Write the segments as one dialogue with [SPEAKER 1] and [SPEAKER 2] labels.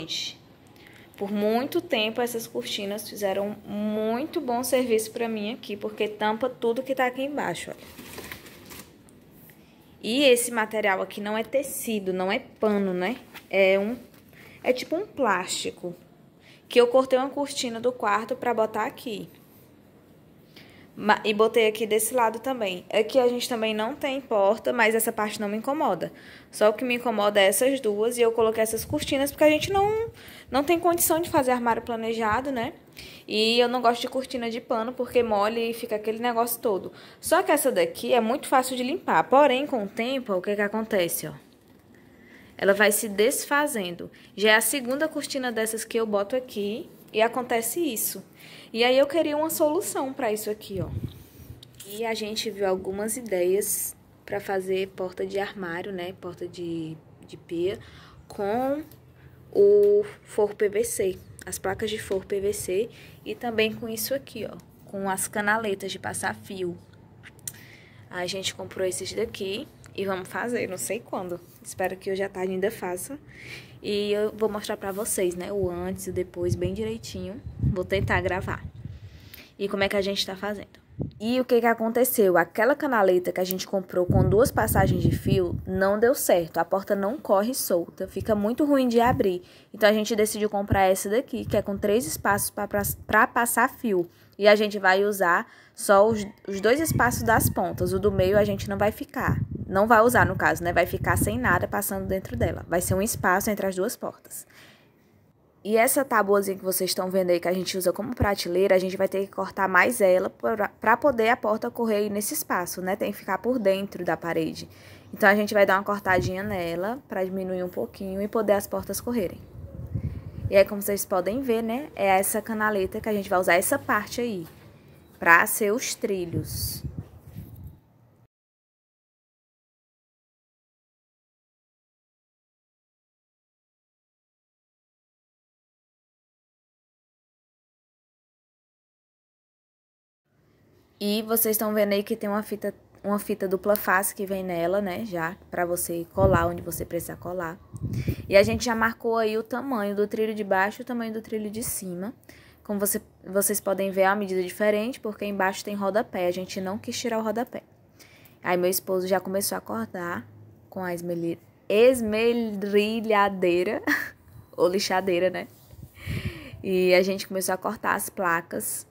[SPEAKER 1] gente, por muito tempo essas cortinas fizeram muito bom serviço pra mim aqui, porque tampa tudo que tá aqui embaixo, olha. E esse material aqui não é tecido, não é pano, né? É tipo um plástico, que eu cortei uma cortina do quarto pra botar aqui. E botei aqui desse lado também. Aqui a gente também não tem porta, mas essa parte não me incomoda. Só o que me incomoda é essas duas, e eu coloquei essas cortinas porque a gente não tem condição de fazer armário planejado, né? E eu não gosto de cortina de pano porque molha e fica aquele negócio todo. Só que essa daqui é muito fácil de limpar, porém com o tempo, o que que acontece, ó? Ela vai se desfazendo. Já é a segunda cortina dessas que eu boto aqui e acontece isso. E aí eu queria uma solução para isso aqui, ó. E a gente viu algumas ideias para fazer porta de armário, né? Porta de pia com o forro PVC, as placas de forro PVC e também com isso aqui, ó, com as canaletas de passar fio. A gente comprou esses daqui e vamos fazer, não sei quando. Espero que hoje à tarde ainda faça. E eu vou mostrar pra vocês, né, o antes e o depois bem direitinho. Vou tentar gravar. E como é que a gente tá fazendo. E o que que aconteceu? Aquela canaleta que a gente comprou com 2 passagens de fio não deu certo. A porta não corre solta, fica muito ruim de abrir. Então a gente decidiu comprar essa daqui, que é com 3 espaços para passar fio. E a gente vai usar só os 2 espaços das pontas. O do meio a gente não vai usar no caso, né? Vai ficar sem nada passando dentro dela. Vai ser um espaço entre as 2 portas. E essa tabuazinha que vocês estão vendo aí, que a gente usa como prateleira, a gente vai ter que cortar mais ela para poder a porta correr aí nesse espaço, né? Tem que ficar por dentro da parede. Então, a gente vai dar uma cortadinha nela para diminuir um pouquinho e poder as portas correrem. E aí, como vocês podem ver, né? É essa canaleta que a gente vai usar essa parte aí, para ser os trilhos. E vocês estão vendo aí que tem uma fita dupla face que vem nela, né, já, pra você colar onde você precisar colar. E a gente já marcou aí o tamanho do trilho de baixo e o tamanho do trilho de cima. Como vocês podem ver, é uma medida diferente, porque embaixo tem rodapé, a gente não quis tirar o rodapé. Aí meu esposo já começou a cortar com a esmerilhadeira, ou lixadeira, né? E a gente começou a cortar as placas.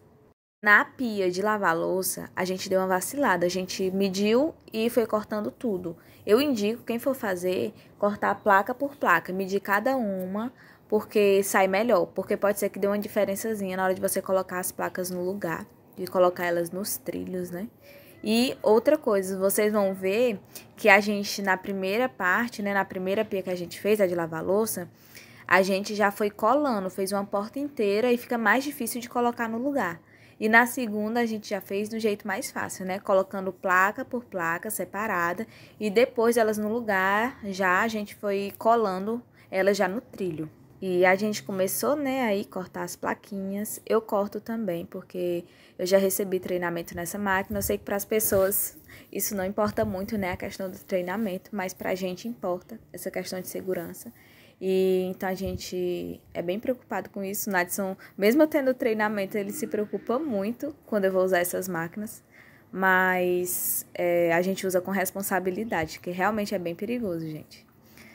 [SPEAKER 1] Na pia de lavar louça, a gente deu uma vacilada. A gente mediu e foi cortando tudo. Eu indico, quem for fazer, cortar placa por placa. Medir cada uma, porque sai melhor. Porque pode ser que dê uma diferençazinha na hora de você colocar as placas no lugar. De colocar elas nos trilhos, né? E outra coisa, vocês vão ver que a gente, na primeira parte, né? Na primeira pia que a gente fez, a de lavar louça, a gente já foi colando. Fez uma porta inteira e fica mais difícil de colocar no lugar. E na segunda, a gente já fez do jeito mais fácil, né? Colocando placa por placa, separada. E depois elas no lugar, já a gente foi colando elas já no trilho. E a gente começou, né, aí cortar as plaquinhas. Eu corto também, porque eu já recebi treinamento nessa máquina. Eu sei que para as pessoas isso não importa muito, né, a questão do treinamento. Mas pra gente importa essa questão de segurança. E então a gente é bem preocupado com isso. O Nadson, mesmo eu tendo treinamento, ele se preocupa muito quando eu vou usar essas máquinas. Mas a gente usa com responsabilidade, que realmente é bem perigoso, gente.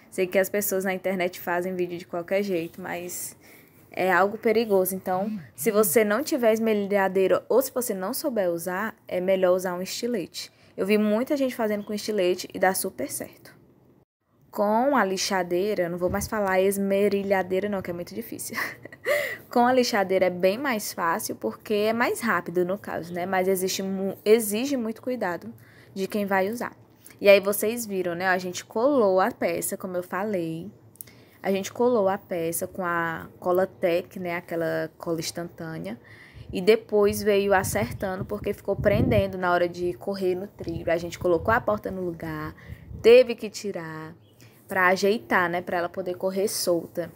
[SPEAKER 1] Sei que as pessoas na internet fazem vídeo de qualquer jeito, mas é algo perigoso. Então, se você não tiver esmerilhadeira ou se você não souber usar, é melhor usar um estilete. Eu vi muita gente fazendo com estilete e dá super certo. Com a lixadeira, não vou mais falar esmerilhadeira não, que é muito difícil. Com a lixadeira é bem mais fácil, porque é mais rápido no caso, né? Mas exige muito cuidado de quem vai usar. E aí vocês viram, né? A gente colou a peça, como eu falei. A gente colou a peça com a cola Tec, né? Aquela cola instantânea. E depois veio acertando, porque ficou prendendo na hora de correr no trilho. A gente colocou a porta no lugar, teve que tirar para ajeitar, né, para ela poder correr solta.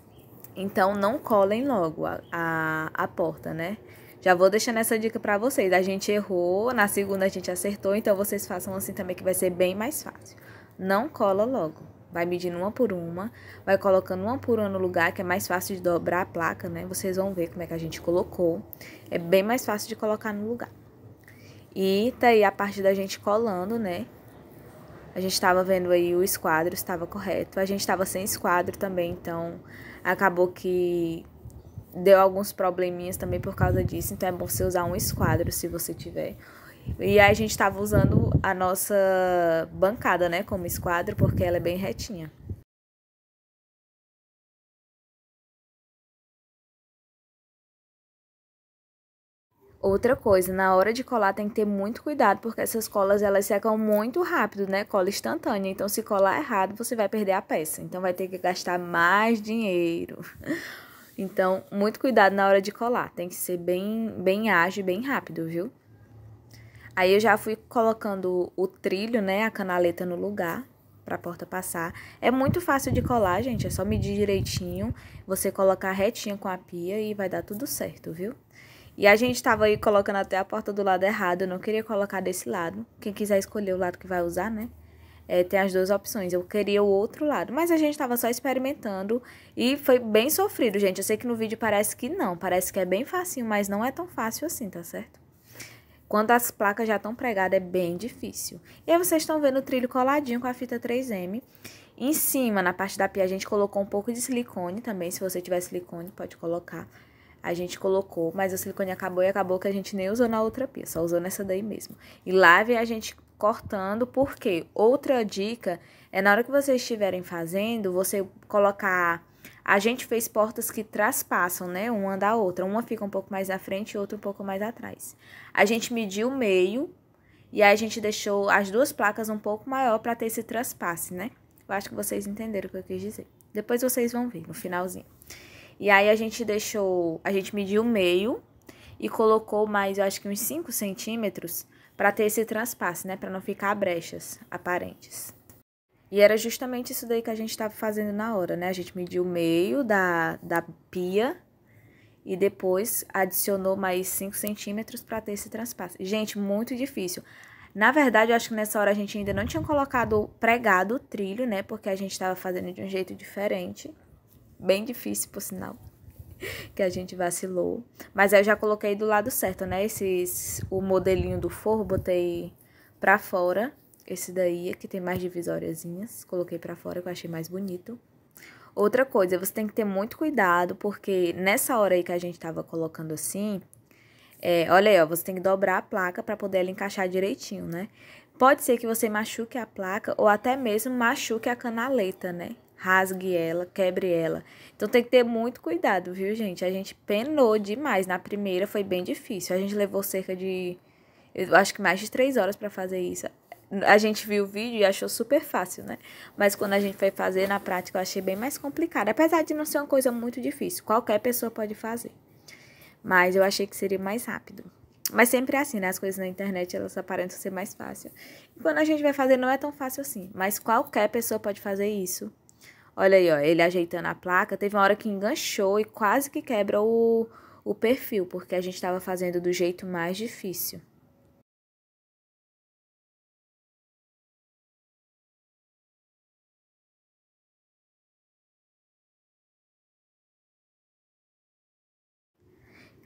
[SPEAKER 1] Então, não colem logo a porta, né? Já vou deixando essa dica para vocês. A gente errou, na segunda a gente acertou, então vocês façam assim também que vai ser bem mais fácil. Não cola logo. Vai medindo uma por uma, vai colocando uma por uma no lugar, que é mais fácil de dobrar a placa, né? Vocês vão ver como é que a gente colocou. É bem mais fácil de colocar no lugar. E tá aí a parte da gente colando, né? A gente tava vendo aí o esquadro, estava correto. A gente tava sem esquadro também, então acabou que deu alguns probleminhas também por causa disso. Então é bom você usar um esquadro se você tiver. E aí a gente tava usando a nossa bancada, né, como esquadro, porque ela é bem retinha. Outra coisa, na hora de colar tem que ter muito cuidado, porque essas colas elas secam muito rápido, né? Cola instantânea. Então, se colar errado, você vai perder a peça. Então, vai ter que gastar mais dinheiro. Então, muito cuidado na hora de colar. Tem que ser bem ágil, bem rápido, viu? Aí, eu já fui colocando o trilho, né? A canaleta no lugar pra porta passar. É muito fácil de colar, gente. É só medir direitinho. Você colocar retinho com a pia e vai dar tudo certo, viu? E a gente tava aí colocando até a porta do lado errado. Eu não queria colocar desse lado. Quem quiser escolher o lado que vai usar, né? Tem as duas opções. Eu queria o outro lado. Mas a gente tava só experimentando. E foi bem sofrido, gente. Eu sei que no vídeo parece que não. Parece que é bem facinho, mas não é tão fácil assim, tá certo? Quando as placas já estão pregadas, é bem difícil. E aí vocês estão vendo o trilho coladinho com a fita 3M. Em cima, na parte da pia, a gente colocou um pouco de silicone também. Se você tiver silicone, pode colocar. A gente colocou, mas o silicone acabou e acabou que a gente nem usou na outra pia, só usou nessa daí mesmo. E lá vem a gente cortando, porque outra dica é na hora que vocês estiverem fazendo, você colocar... A gente fez portas que traspassam, né, uma da outra. Uma fica um pouco mais à frente e outra um pouco mais atrás. A gente mediu o meio e aí a gente deixou as duas placas um pouco maior para ter esse traspasse, né? Eu acho que vocês entenderam o que eu quis dizer. Depois vocês vão ver no finalzinho. E aí a gente mediu o meio e colocou mais, eu acho que uns 5 centímetros para ter esse transpasse, né? Para não ficar brechas aparentes. E era justamente isso daí que a gente estava fazendo na hora, né? A gente mediu o meio da pia e depois adicionou mais 5 centímetros para ter esse transpasse. Gente, muito difícil. Na verdade, eu acho que nessa hora a gente ainda não tinha pregado o trilho, né? Porque a gente estava fazendo de um jeito diferente. Bem difícil, por sinal, que a gente vacilou. Mas aí eu já coloquei do lado certo, né? O modelinho do forro, botei pra fora. Esse daí, aqui tem mais divisóriazinhas. Coloquei pra fora, que eu achei mais bonito. Outra coisa, você tem que ter muito cuidado, porque nessa hora aí que a gente tava colocando assim... olha aí, ó, você tem que dobrar a placa pra poder ela encaixar direitinho, né? Pode ser que você machuque a placa ou até mesmo machuque a canaleta, né? Rasgue ela, quebre ela. Então, tem que ter muito cuidado, viu, gente? A gente penou demais. Na primeira foi bem difícil. A gente levou cerca de, eu acho que mais de 3 horas pra fazer isso. A gente viu o vídeo e achou super fácil, né? Mas quando a gente foi fazer na prática, eu achei bem mais complicado. Apesar de não ser uma coisa muito difícil. Qualquer pessoa pode fazer. Mas eu achei que seria mais rápido. Mas sempre é assim, né? As coisas na internet, elas aparentam ser mais fácil. E quando a gente vai fazer, não é tão fácil assim. Mas qualquer pessoa pode fazer isso. Olha aí, ó, ele ajeitando a placa. Teve uma hora que enganchou e quase que quebra o perfil, porque a gente estava fazendo do jeito mais difícil.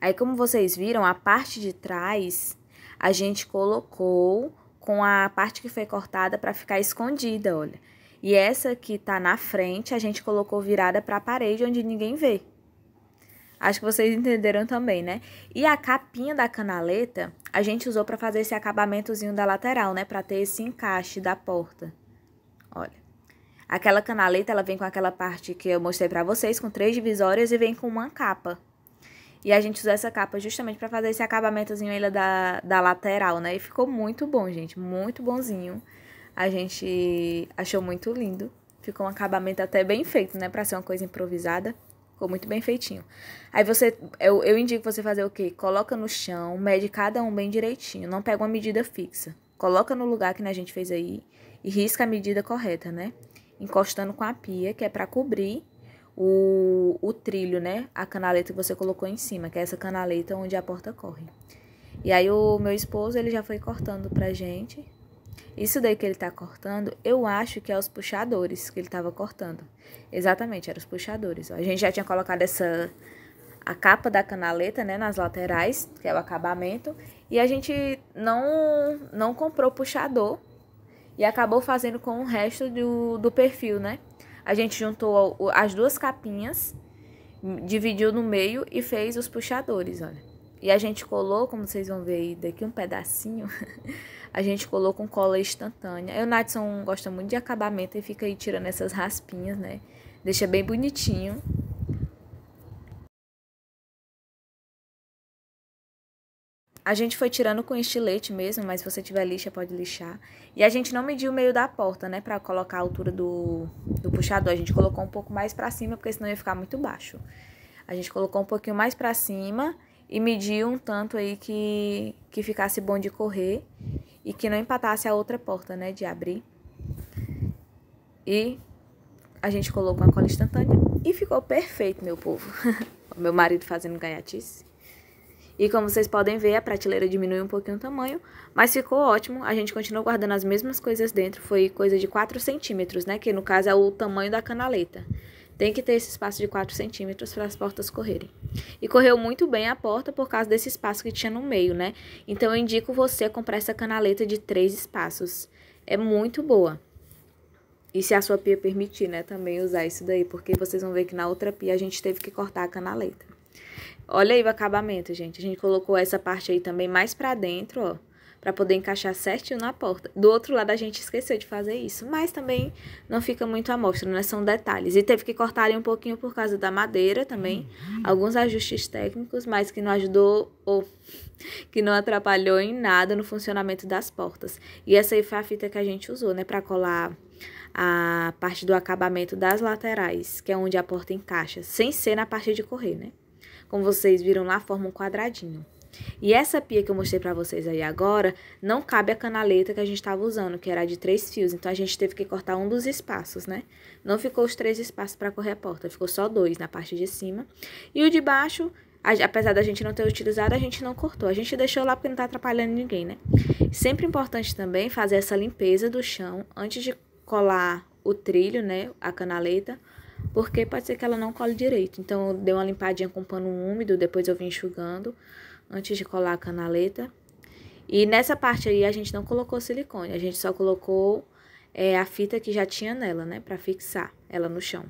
[SPEAKER 1] Aí, como vocês viram, a parte de trás, a gente colocou com a parte que foi cortada para ficar escondida, olha. E essa que tá na frente, a gente colocou virada para a parede, onde ninguém vê. Acho que vocês entenderam também, né? E a capinha da canaleta, a gente usou para fazer esse acabamentozinho da lateral, né? Para ter esse encaixe da porta. Olha. Aquela canaleta, ela vem com aquela parte que eu mostrei para vocês, com 3 divisórias e vem com uma capa. E a gente usou essa capa justamente para fazer esse acabamentozinho aí da lateral, né? E ficou muito bom, gente. Muito bonzinho. A gente achou muito lindo. Ficou um acabamento até bem feito, né? Pra ser uma coisa improvisada. Ficou muito bem feitinho. Aí eu indico você fazer o quê? Coloca no chão, mede cada um bem direitinho. Não pega uma medida fixa. Coloca no lugar que a gente fez aí e risca a medida correta, né? Encostando com a pia, que é pra cobrir o trilho, né? A canaleta que você colocou em cima, que é essa canaleta onde a porta corre. E aí o meu esposo, ele já foi cortando pra gente. Isso daí que ele tá cortando, eu acho que é os puxadores que ele tava cortando. Exatamente, eram os puxadores. Ó. A gente já tinha colocado a capa da canaleta, né, nas laterais, que é o acabamento. E a gente não comprou puxador e acabou fazendo com o resto do perfil, né? A gente juntou as duas capinhas, dividiu no meio e fez os puxadores, olha. E a gente colou, como vocês vão ver aí daqui um pedacinho, a gente colou com cola instantânea. O Nadson gosta muito de acabamento e fica aí tirando essas raspinhas, né? Deixa bem bonitinho. A gente foi tirando com estilete mesmo, mas se você tiver lixa, pode lixar. E a gente não mediu o meio da porta, né, pra colocar a altura do puxador. A gente colocou um pouco mais pra cima, porque senão ia ficar muito baixo. A gente colocou um pouquinho mais pra cima e mediu um tanto aí que ficasse bom de correr e que não empatasse a outra porta, né, de abrir. E a gente colocou a cola instantânea e ficou perfeito, meu povo. Meu marido fazendo gaiatice. E como vocês podem ver, a prateleira diminuiu um pouquinho o tamanho, mas ficou ótimo. A gente continuou guardando as mesmas coisas dentro, foi coisa de 4 centímetros, né? Que no caso é o tamanho da canaleta. Tem que ter esse espaço de 4 centímetros para as portas correrem. E correu muito bem a porta por causa desse espaço que tinha no meio, né? Então eu indico você comprar essa canaleta de 3 espaços. É muito boa. E se a sua pia permitir, né, também usar isso daí, porque vocês vão ver que na outra pia a gente teve que cortar a canaleta. Olha aí o acabamento, gente. A gente colocou essa parte aí também mais pra dentro, ó. Pra poder encaixar certinho na porta. Do outro lado a gente esqueceu de fazer isso. Mas também não fica muito à mostra, né? São detalhes. E teve que cortar ali um pouquinho por causa da madeira também. Alguns ajustes técnicos, mas que não ajudou ou que não atrapalhou em nada no funcionamento das portas. E essa aí foi a fita que a gente usou, né? Pra colar a parte do acabamento das laterais, que é onde a porta encaixa. Sem ser na parte de correr, né? Como vocês viram lá, forma um quadradinho. E essa pia que eu mostrei pra vocês aí agora, não cabe a canaleta que a gente tava usando, que era de 3 fios. Então, a gente teve que cortar um dos espaços, né? Não ficou os 3 espaços pra correr a porta, ficou só 2 na parte de cima. E o de baixo, apesar da gente não ter utilizado, a gente não cortou. A gente deixou lá porque não tá atrapalhando ninguém, né? Sempre importante também fazer essa limpeza do chão antes de colar o trilho, né? A canaleta. Porque pode ser que ela não cole direito. Então, eu dei uma limpadinha com pano úmido, depois eu vim enxugando antes de colar a canaleta. E nessa parte aí, a gente não colocou silicone, a gente só colocou a fita que já tinha nela, né? Pra fixar ela no chão.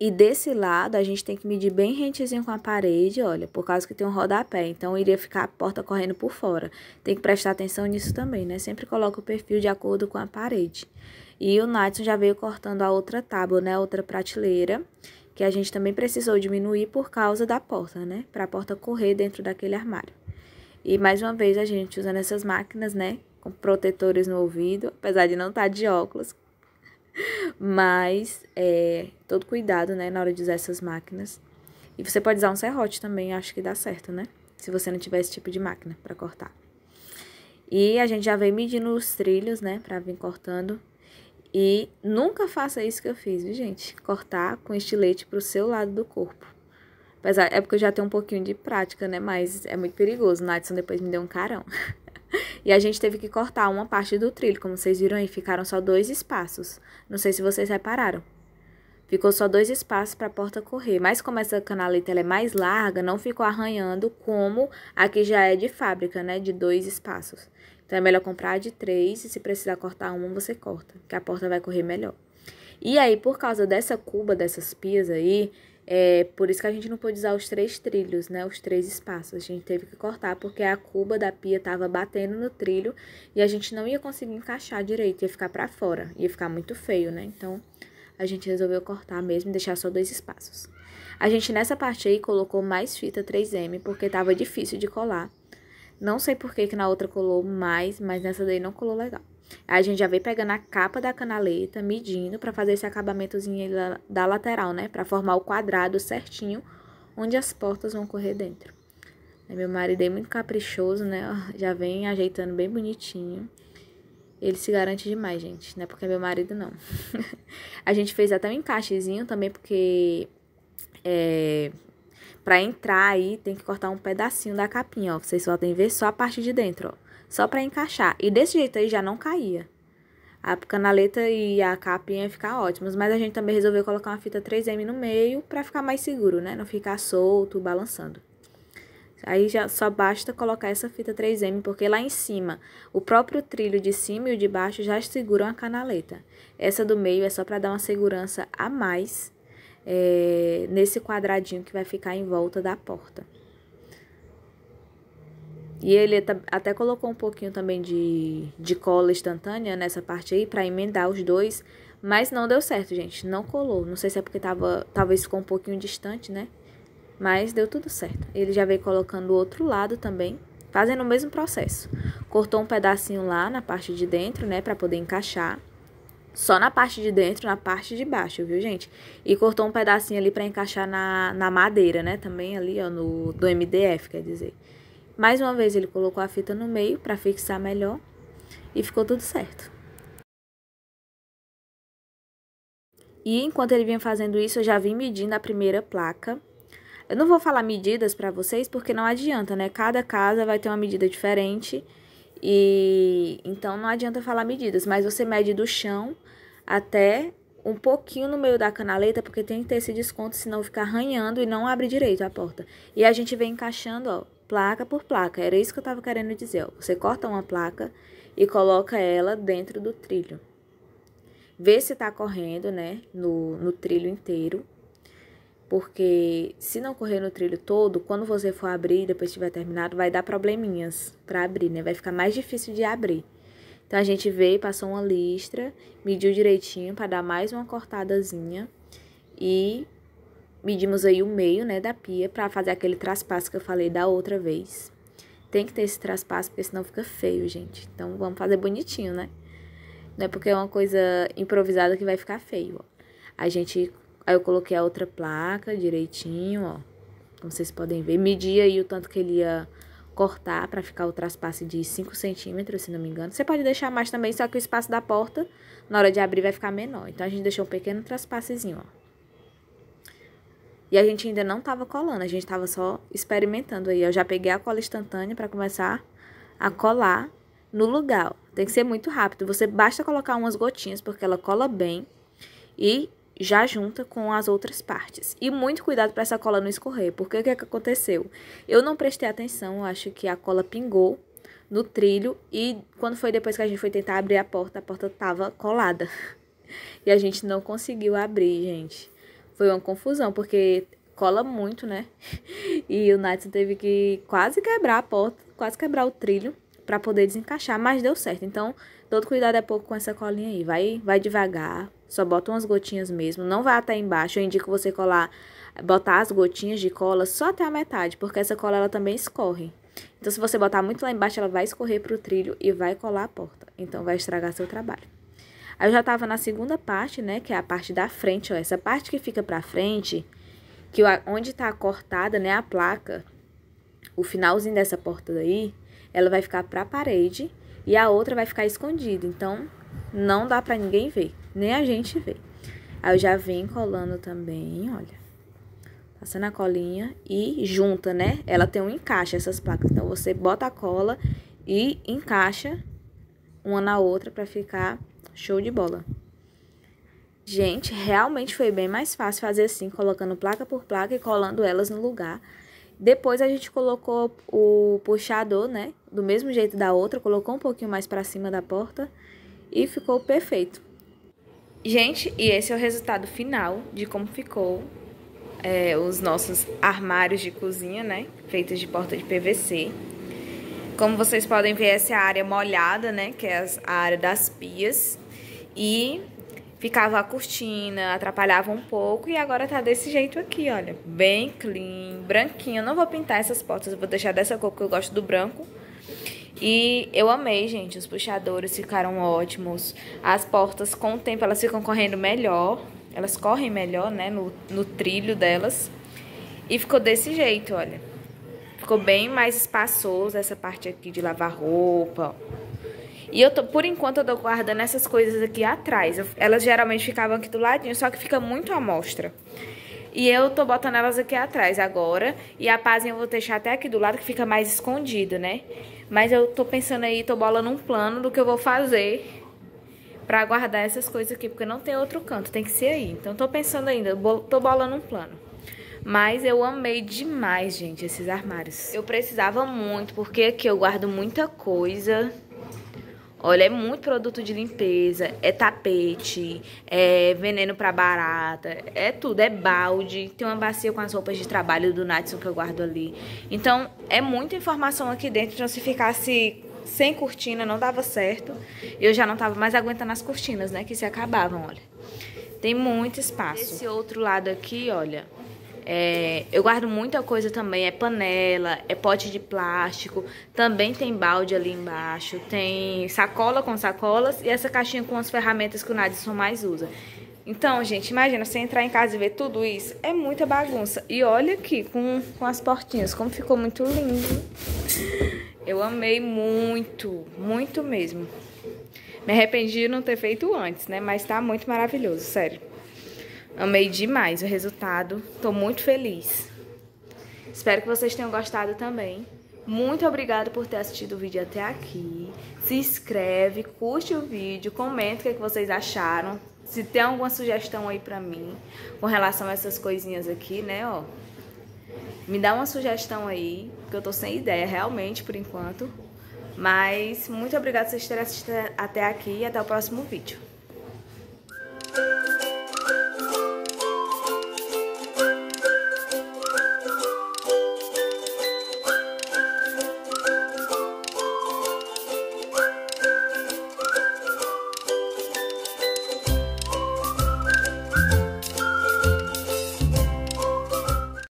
[SPEAKER 1] E desse lado, a gente tem que medir bem rentezinho com a parede, olha, por causa que tem um rodapé. Então, iria ficar a porta correndo por fora. Tem que prestar atenção nisso também, né? Sempre coloca o perfil de acordo com a parede. E o Nadson já veio cortando a outra tábua, né? A outra prateleira, que a gente também precisou diminuir por causa da porta, né? Para a porta correr dentro daquele armário. E, mais uma vez, a gente usando essas máquinas, né? Com protetores no ouvido, apesar de não estar de óculos. Mas, todo cuidado, né, na hora de usar essas máquinas. E você pode usar um serrote também, acho que dá certo, né? Se você não tiver esse tipo de máquina pra cortar. E a gente já veio medindo os trilhos, né, pra vir cortando. E nunca faça isso que eu fiz, viu, gente? Cortar com estilete pro seu lado do corpo. Apesar, é porque eu já tenho um pouquinho de prática, né, mas é muito perigoso. O Nadson depois me deu um carão. E a gente teve que cortar uma parte do trilho, como vocês viram aí, ficaram só 2 espaços. Não sei se vocês repararam. Ficou só 2 espaços para a porta correr. Mas como essa canaleta ela é mais larga, não ficou arranhando como a que já é de fábrica, né? De 2 espaços. Então, é melhor comprar a de 3 e se precisar cortar uma, você corta, que a porta vai correr melhor. E aí, por causa dessa cuba, dessas pias aí, por isso que a gente não pôde usar os 3 trilhos, né? Os 3 espaços. A gente teve que cortar porque a cuba da pia tava batendo no trilho e a gente não ia conseguir encaixar direito, ia ficar pra fora, ia ficar muito feio, né? Então, a gente resolveu cortar mesmo e deixar só 2 espaços. A gente nessa parte aí colocou mais fita 3M, porque tava difícil de colar. Não sei por que na outra colou mais, mas nessa daí não colou legal. Aí a gente já veio pegando a capa da canaleta, medindo pra fazer esse acabamentozinho aí da lateral, né? Pra formar o quadrado certinho, onde as portas vão correr dentro. Aí meu marido é muito caprichoso, né? Já vem ajeitando bem bonitinho. Ele se garante demais, gente. Não é porque é meu marido, não. A gente fez até um encaixezinho também, porque... pra entrar aí, tem que cortar um pedacinho da capinha, ó. Vocês só tem que ver só a parte de dentro, ó. Só pra encaixar. E desse jeito aí já não caía. A canaleta e a capinha iam ficar ótimas. Mas a gente também resolveu colocar uma fita 3M no meio pra ficar mais seguro, né? Não ficar solto, balançando. Aí já só basta colocar essa fita 3M, porque lá em cima, o próprio trilho de cima e o de baixo já seguram a canaleta. Essa do meio é só para dar uma segurança a mais nesse quadradinho que vai ficar em volta da porta. E ele até colocou um pouquinho também de cola instantânea nessa parte aí, para emendar os dois, mas não deu certo, gente, não colou. Não sei se é porque talvez ficou um pouquinho distante, né? Mas deu tudo certo. Ele já veio colocando o outro lado também, fazendo o mesmo processo. Cortou um pedacinho lá na parte de dentro, né, pra poder encaixar. Só na parte de dentro, na parte de baixo, viu, gente? E cortou um pedacinho ali pra encaixar na madeira, né, também ali, ó, do MDF, quer dizer. Mais uma vez ele colocou a fita no meio pra fixar melhor e ficou tudo certo. E enquanto ele vinha fazendo isso, eu já vim medindo a primeira placa. Eu não vou falar medidas pra vocês, porque não adianta, né? Cada casa vai ter uma medida diferente, e então não adianta falar medidas. Mas você mede do chão até um pouquinho no meio da canaleta, porque tem que ter esse desconto, senão fica arranhando e não abre direito a porta. E a gente vem encaixando, ó, placa por placa. Era isso que eu tava querendo dizer, ó. Você corta uma placa e coloca ela dentro do trilho. Vê se tá correndo, né, no trilho inteiro. Porque se não correr no trilho todo, quando você for abrir, depois que tiver terminado, vai dar probleminhas pra abrir, né? Vai ficar mais difícil de abrir. Então, a gente veio, passou uma listra, mediu direitinho pra dar mais uma cortadazinha. E medimos aí o meio, né, da pia pra fazer aquele traspasso que eu falei da outra vez. Tem que ter esse traspasso, porque senão fica feio, gente. Então, vamos fazer bonitinho, né? Não é porque é uma coisa improvisada que vai ficar feio, ó. Aí eu coloquei a outra placa direitinho, ó. Como vocês podem ver. Medi aí o tanto que ele ia cortar pra ficar o traspasse de 5 centímetros, se não me engano. Você pode deixar mais também, só que o espaço da porta, na hora de abrir, vai ficar menor. Então, a gente deixou um pequeno traspassezinho, ó. E a gente ainda não tava colando, a gente tava só experimentando aí. Eu já peguei a cola instantânea pra começar a colar no lugar, ó. Tem que ser muito rápido. Você basta colocar umas gotinhas, porque ela cola bem e já junta com as outras partes. E muito cuidado para essa cola não escorrer, porque o que é que aconteceu? Eu não prestei atenção, eu acho que a cola pingou no trilho e quando foi depois que a gente foi tentar abrir a porta tava colada. E a gente não conseguiu abrir, gente. Foi uma confusão, porque cola muito, né? E o Nathan teve que quase quebrar a porta, quase quebrar o trilho para poder desencaixar, mas deu certo. Então, todo cuidado é pouco com essa colinha aí. Vai devagar, só bota umas gotinhas mesmo. Não vai até embaixo. Eu indico você botar as gotinhas de cola só até a metade, porque essa cola ela também escorre. Então, se você botar muito lá embaixo, ela vai escorrer pro trilho e vai colar a porta. Então, vai estragar seu trabalho. Aí, eu já tava na segunda parte, né, que é a parte da frente, ó. Essa parte que fica pra frente, onde tá cortada, né, a placa, o finalzinho dessa porta daí, ela vai ficar pra parede e a outra vai ficar escondida. Então, não dá pra ninguém ver, nem a gente vê. Aí eu já vim colando também, olha. Passando a colinha e junta, né? Ela tem um encaixe, essas placas. Então, você bota a cola e encaixa uma na outra pra ficar show de bola. Gente, realmente foi bem mais fácil fazer assim, colocando placa por placa e colando elas no lugar. Depois a gente colocou o puxador, né? Do mesmo jeito da outra, colocou um pouquinho mais pra cima da porta e ficou perfeito. Gente, e esse é o resultado final de como ficou os nossos armários de cozinha, né? Feitos de porta de PVC. Como vocês podem ver, essa é a área molhada, né? Que é a área das pias. E ficava a cortina, atrapalhava um pouco. E agora tá desse jeito aqui, olha. Bem clean, branquinho. Eu não vou pintar essas portas, eu vou deixar dessa cor, porque eu gosto do branco. E eu amei, gente. Os puxadores ficaram ótimos. As portas, com o tempo, elas ficam correndo melhor. Elas correm melhor, né, no trilho delas. E ficou desse jeito, olha. Ficou bem mais espaçoso essa parte aqui de lavar roupa. E por enquanto, eu tô guardando essas coisas aqui atrás. Elas geralmente ficavam aqui do ladinho, só que fica muito à mostra. E eu tô botando elas aqui atrás agora. E a pazinha eu vou deixar até aqui do lado, que fica mais escondido, né? Mas eu tô pensando aí, tô bolando um plano do que eu vou fazer pra guardar essas coisas aqui, porque não tem outro canto, tem que ser aí. Então, tô pensando ainda, tô bolando um plano. Mas eu amei demais, gente, esses armários. Eu precisava muito, porque aqui eu guardo muita coisa. Olha, é muito produto de limpeza, é tapete, é veneno pra barata, é tudo, é balde. Tem uma bacia com as roupas de trabalho do Natson que eu guardo ali. Então, é muita informação aqui dentro, então se ficasse sem cortina não dava certo. Eu já não tava mais aguentando as cortinas, né, que se acabavam, olha. Tem muito espaço. Esse outro lado aqui, olha... eu guardo muita coisa também, é panela, é pote de plástico, também tem balde ali embaixo, tem sacola com sacolas e essa caixinha com as ferramentas que o Nadson mais usa. Então, gente, imagina, você entrar em casa e ver tudo isso, é muita bagunça. E olha aqui, com as portinhas, como ficou muito lindo. Eu amei muito, muito mesmo. Me arrependi de não ter feito antes, né, mas tá muito maravilhoso, sério. Amei demais o resultado, tô muito feliz. Espero que vocês tenham gostado também. Muito obrigada por ter assistido o vídeo até aqui. Se inscreve, curte o vídeo, comenta o que vocês acharam. Se tem alguma sugestão aí pra mim com relação a essas coisinhas aqui, né, ó. Me dá uma sugestão aí, porque eu tô sem ideia realmente por enquanto. Mas muito obrigada por vocês terem assistido até aqui e até o próximo vídeo.